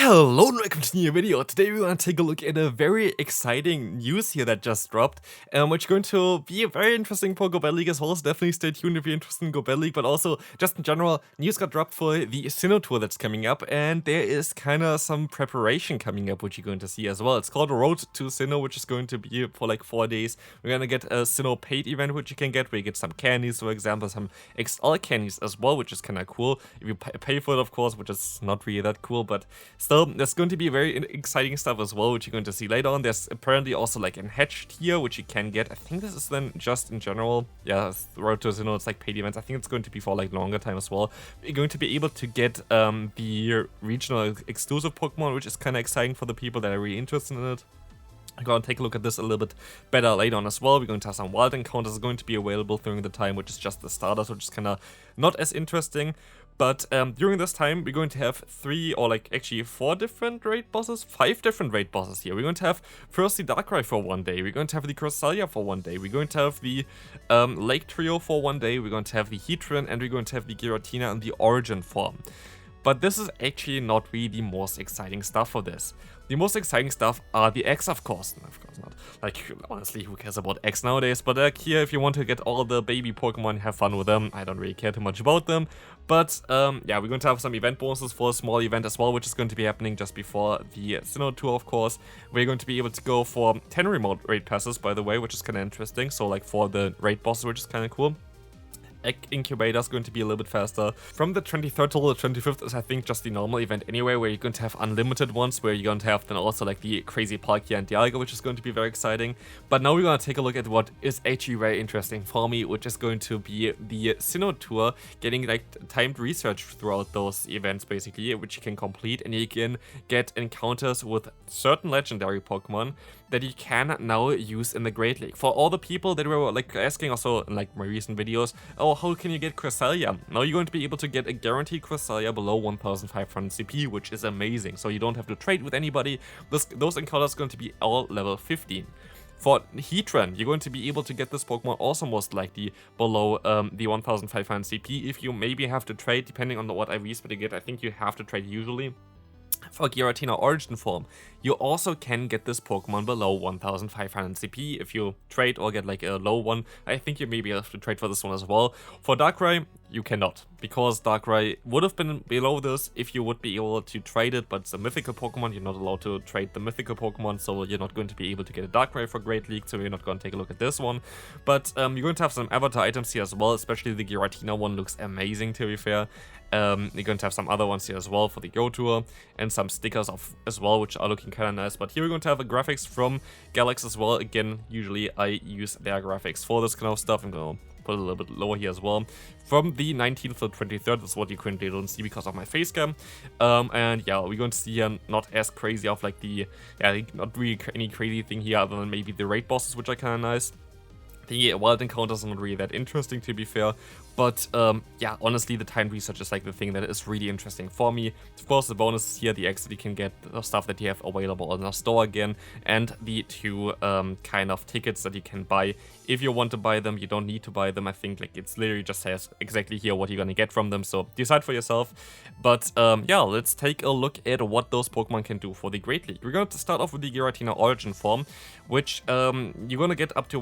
Hello and welcome to the new video. Today we're going to take a look at a very exciting news here that just dropped, which is going to be a very interesting for Go Battle League as well, so definitely stay tuned if you're interested in Go Battle League, but also just in general, news got dropped for the Sinnoh tour that's coming up, and there is kind of some preparation coming up, which you're going to see as well. It's called Road to Sinnoh, which is going to be for like 4 days. We're going to get a Sinnoh paid event, which you can get, where you get some candies, for example, some XL candies as well, which is kind of cool. If you pay for it, of course, which is not really that cool, but still, there's going to be very exciting stuff as well, which you're going to see later on. There's apparently also like an hatched here, which you can get. I think this is then just in general. Yeah, Road to Sinnoh, it's like paid events. I think it's going to be for like longer time as well. You're going to be able to get the regional exclusive Pokemon, which is kind of exciting for the people that are really interested in it. I'm going to take a look at this a little bit better later on as well. We're going to have some wild encounters going to be available during the time, which is just the starters, which is kind of not as interesting. But during this time, we're going to have 4 different raid bosses, 5 different raid bosses here. We're going to have first the Darkrai for 1 day. We're going to have the Cresselia for 1 day. We're going to have the Lake Trio for 1 day. We're going to have the Heatran, and we're going to have the Giratina in the Origin form. But this is actually not really the most exciting stuff for this. The most exciting stuff are the X, of course. No, of course not. Like, honestly, who cares about X nowadays? But like here, if you want to get all the baby Pokemon, have fun with them. I don't really care too much about them. But yeah, we're going to have some event bonuses for a small event as well, which is going to be happening just before the Sinnoh tour, of course. We're going to be able to go for 10 remote raid passes, by the way, which is kind of interesting. So like for the raid bosses, which is kind of cool. Incubator is going to be a little bit faster. From the 23rd till the 25th is, I think, just the normal event anyway, where you're going to have unlimited ones, where you're going to have then also like the crazy Palkia and Dialga, which is going to be very exciting. But now we're going to take a look at what is actually very interesting for me, which is going to be the Sinnoh tour, getting like timed research throughout those events basically, which you can complete, and you can get encounters with certain legendary Pokemon that you can now use in the Great League. For all the people that were like asking also in like my recent videos, oh, how can you get Cresselia? Now you're going to be able to get a guaranteed Cresselia below 1500 CP, which is amazing. So you don't have to trade with anybody. Those encounters are going to be all level 15. For Heatran, you're going to be able to get this Pokemon also most likely below the 1500 CP. If you maybe have to trade, depending on what IVs you get, I think you have to trade usually. For Giratina Origin form, you also can get this Pokemon below 1500 CP if you trade or get like a low one. I think you maybe have to trade for this one as well. For Darkrai, you cannot, because Darkrai would have been below this if you would be able to trade it, but it's a mythical Pokemon. You're not allowed to trade the mythical Pokemon, so you're not going to be able to get a Darkrai for Great League, so we're not going to take a look at this one. But you're going to have some avatar items here as well, especially the Giratina one looks amazing, to be fair. You're going to have some other ones here as well for the Go Tour, and some stickers as well, which are looking kind of nice. But here we're going to have the graphics from Galax as well. Again, usually I use their graphics for this kind of stuff. I'm going to put it a little bit lower here as well. From the 19th to 23rd is what you currently don't see because of my face cam. And yeah, we're going to see not as crazy of like the, yeah, not really any crazy thing here other than maybe the raid bosses, which are kind of nice. The wild encounters are not really that interesting, to be fair, but yeah, honestly, the timed research is like the thing that is really interesting for me. Of course, the bonuses here, the X that you can get, the stuff that you have available in the store again, and the 2 kind of tickets that you can buy. If you want to buy them, you don't need to buy them. I think like it's literally just says exactly here what you're gonna get from them, so decide for yourself. But yeah, let's take a look at what those Pokemon can do for the Great League. We're going to start off with the Giratina Origin form, which you're gonna get up to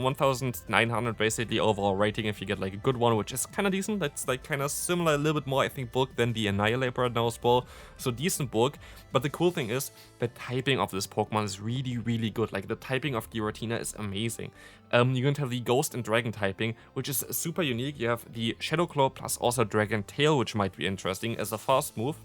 1900 basically overall rating if you get like a good one, which is kind of decent. That's like kind of similar, a little bit more, I think, bulk than the Annihilate right now as well. So decent bulk. But the cool thing is the typing of this Pokemon is really, really good. Like the typing of Giratina is amazing. You're going to have the Ghost and Dragon typing, which is super unique. You have the Shadow Claw plus also Dragon Tail, which might be interesting as a fast move.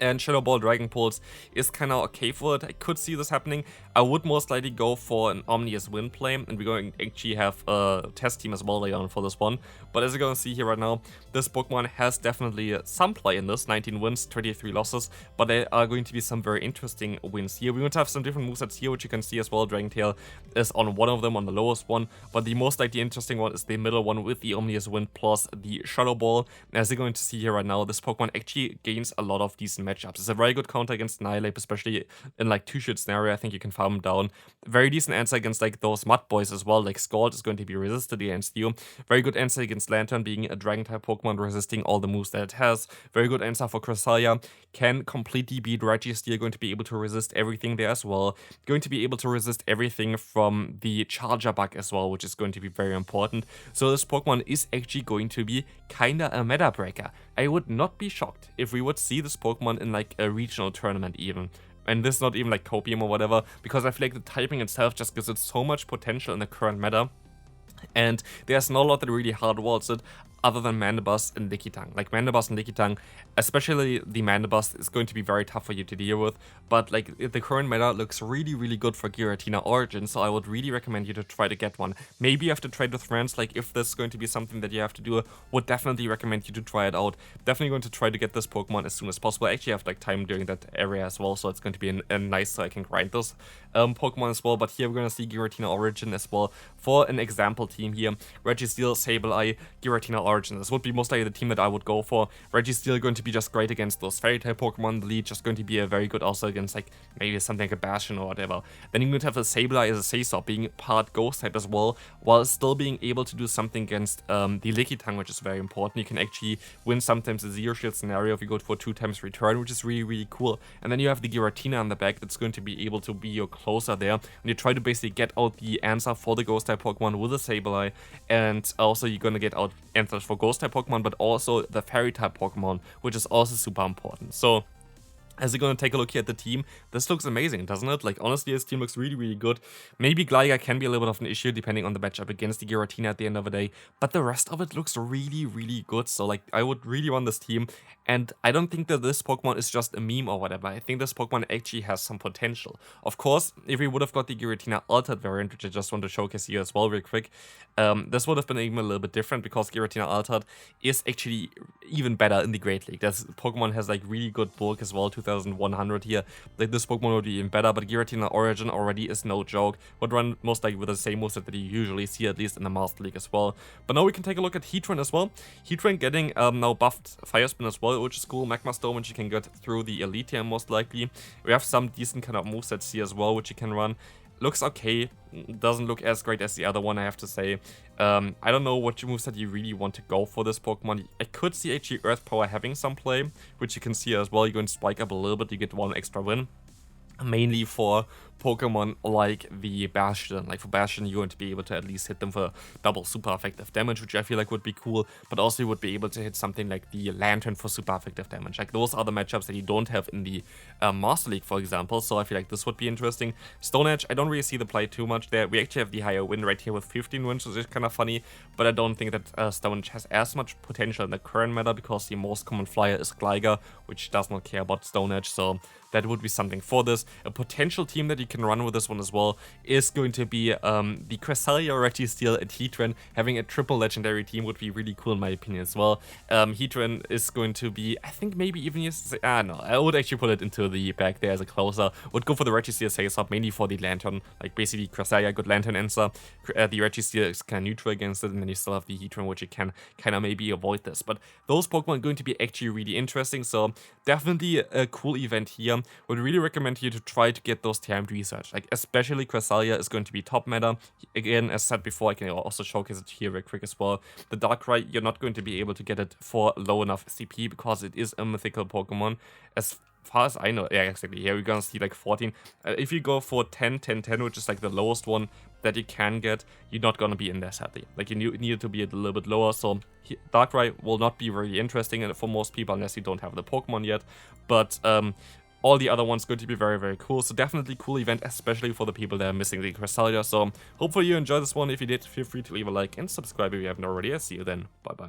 And Shadow Ball Dragon Pulse is kind of okay for it. I could see this happening. I would most likely go for an Omnious Wind play, and we're going to actually have a test team as well later on for this one. But as you're going to see here right now, this Pokemon has definitely some play in this. 19 wins, 23 losses, but there are going to be some very interesting wins here. We're going to have some different movesets here, which you can see as well. Dragon Tail is on one of them, on the lowest one, but the most likely interesting one is the middle one with the Omnious Wind plus the Shadow Ball. As you're going to see here right now, this Pokemon actually gains a lot of decent matchups. It's a very good counter against Nihilate, especially in like 2-shot scenario. I think you can farm him down. Very decent answer against like those mud boys as well. Like Scald is going to be resisted against you. Very good answer against Lantern, being a dragon type Pokemon, resisting all the moves that it has. Very good answer for Cresselia. Can completely beat Registeel, going to be able to resist everything there as well. Going to be able to resist everything from the Charger bug as well, which is going to be very important. So this Pokemon is actually going to be kinda a meta breaker. I would not be shocked if we would see this Pokemon in like a regional tournament even. And this is not even like Copium or whatever, because I feel like the typing itself just gives it so much potential in the current meta. And there's not a lot that really hardwalls it other than Mandibuzz and Lickitung. Like Mandibuzz and Lickitung, especially the Mandibuzz, is going to be very tough for you to deal with. But like the current meta looks really, really good for Giratina Origin, so I would really recommend you to try to get one. Maybe you have to trade with friends, like if this is going to be something that you have to do, would definitely recommend you to try it out. Definitely going to try to get this Pokemon as soon as possible. I actually have like time during that area as well, so it's going to be a nice so I can grind this Pokemon as well. But here we're going to see Giratina Origin as well for an example team here. Registeel, Sableye, Giratina Origin. This would be most likely the team that I would go for. Registeel going to be just great against those fairy type Pokemon. The lead just going to be a very good also against like maybe something like a Bastion or whatever. Then you're going to have the Sableye as a Sasor, being part ghost type as well, while still being able to do something against the Lickitung, which is very important. You can actually win sometimes a 0-shield scenario if you go for 2 times return, which is really, really cool. And then you have the Giratina on the back that's going to be able to be your closer there. And you try to basically get out the answer for the ghost type Pokemon with a Sableye, and also you're going to get out answers for ghost type Pokemon, but also the fairy type Pokemon, which is also super important. So as you're gonna take a look here at the team, this looks amazing, doesn't it? Like, honestly, this team looks really, really good. Maybe Gligar can be a little bit of an issue depending on the matchup against the Giratina at the end of the day, but the rest of it looks really, really good. So, like, I would really want this team, and I don't think that this Pokemon is just a meme or whatever. I think this Pokemon actually has some potential. Of course, if we would have got the Giratina Altered variant, which I just want to showcase here as well real quick, this would have been even a little bit different, because Giratina Altered is actually even better in the Great League. This Pokemon has, like, really good bulk as well, 2100 here. Like, this Pokemon would be even better, but Giratina Origin already is no joke. Would run most likely with the same moveset that you usually see, at least in the Master League as well. But now we can take a look at Heatran as well. Heatran getting now buffed Fire Spin as well, which is cool. Magma Stone, which you can get through the Elite here most likely. We have some decent kind of movesets here as well, which you can run. Looks okay, doesn't look as great as the other one, I have to say. I don't know what moveset you really want to go for this Pokemon. I could see actually Earth Power having some play, which you can see as well. You go and spike up a little bit, you get 1 extra win. Mainly for Pokemon like the Bastion. Like for Bastion, you're going to be able to at least hit them for double super effective damage, which I feel like would be cool, but also you would be able to hit something like the Lantern for super effective damage. Like those are the matchups that you don't have in the Master League, for example, so I feel like this would be interesting. Stone Edge, I don't really see the play too much there. We actually have the higher win right here with 15 wins, which is kind of funny, but I don't think that Stone Edge has as much potential in the current meta, because the most common flyer is Gligar, which does not care about Stone Edge, so that would be something for this. A potential team that you can run with this one as well is going to be the Cresselia, Registeel, and Heatran. Having a triple legendary team would be really cool in my opinion as well. Heatran is going to be, I think maybe even no, I would actually put it into the back there as a closer. Would go for the Registeel Sasop, mainly for the Lantern. Like basically Cresselia, good Lantern answer. The Registeel is kind of neutral against it, and then you still have the Heatran, which you can kind of maybe avoid this. But those Pokemon are going to be actually really interesting, so definitely a cool event here. Would really recommend you to try to get those timed research. Like especially Cresselia is going to be top meta. Again, as said before, I can also showcase it here real quick as well. The Darkrai, you're not going to be able to get it for low enough CP, because it is a mythical Pokemon. As far as I know, yeah, exactly. Here we're gonna see like 14. If you go for 10, 10, 10, which is like the lowest one that you can get, you're not gonna be in there sadly. Like you need it to be a little bit lower. So Darkrai will not be very interesting for most people unless you don't have the Pokemon yet. But all the other ones going to be very, very cool. So definitely cool event, especially for the people that are missing the Cresselia. So hopefully you enjoyed this one. If you did, feel free to leave a like and subscribe if you haven't already. I'll see you then. Bye bye.